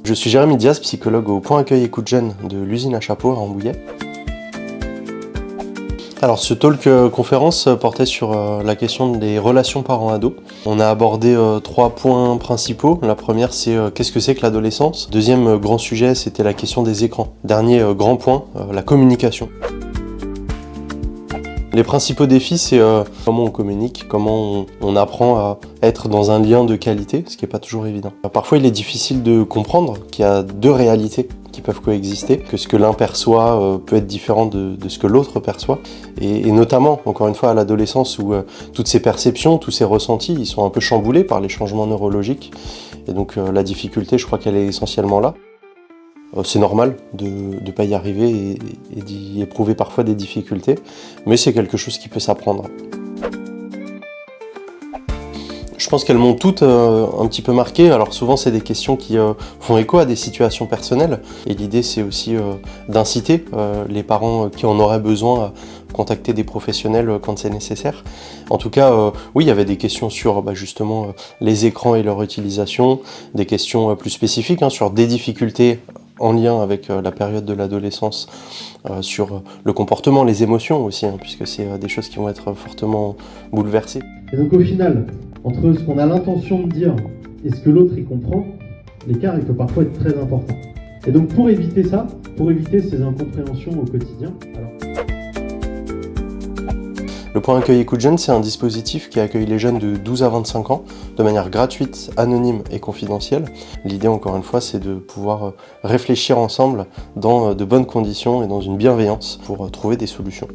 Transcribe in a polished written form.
Je suis Jérémy Diaz, psychologue au point accueil écoute jeune de l'usine à chapeaux à Rambouillet. Alors ce talk conférence portait sur la question des relations parents-ados. On a abordé 3 points principaux. La première, c'est qu'est-ce que c'est que l'adolescence. Deuxième grand sujet, c'était la question des écrans. Dernier grand point, la communication. Les principaux défis, c'est comment on communique, comment on apprend à être dans un lien de qualité, ce qui n'est pas toujours évident. Parfois, il est difficile de comprendre qu'il y a 2 réalités qui peuvent coexister, que ce que l'un perçoit peut être différent de ce que l'autre perçoit. Et notamment, encore une fois, à l'adolescence où toutes ces perceptions, tous ces ressentis, ils sont un peu chamboulés par les changements neurologiques. Et donc la difficulté, je crois qu'elle est essentiellement là. C'est normal de ne pas y arriver et d'y éprouver parfois des difficultés, mais c'est quelque chose qui peut s'apprendre. Je pense qu'elles m'ont toutes un petit peu marqué. Alors souvent c'est des questions qui font écho à des situations personnelles, et l'idée c'est aussi d'inciter les parents qui en auraient besoin à contacter des professionnels quand c'est nécessaire. En tout cas, oui, il y avait des questions sur justement les écrans et leur utilisation, des questions plus spécifiques sur des difficultés en lien avec la période de l'adolescence, sur le comportement, les émotions aussi, puisque c'est des choses qui vont être fortement bouleversées. Et donc au final, entre ce qu'on a l'intention de dire et ce que l'autre y comprend, l'écart il peut parfois être très important. Et donc pour éviter ça, pour éviter ces incompréhensions au quotidien, Le point accueil écoute jeune, c'est un dispositif qui accueille les jeunes de 12 à 25 ans de manière gratuite, anonyme et confidentielle. L'idée, encore une fois, c'est de pouvoir réfléchir ensemble dans de bonnes conditions et dans une bienveillance pour trouver des solutions.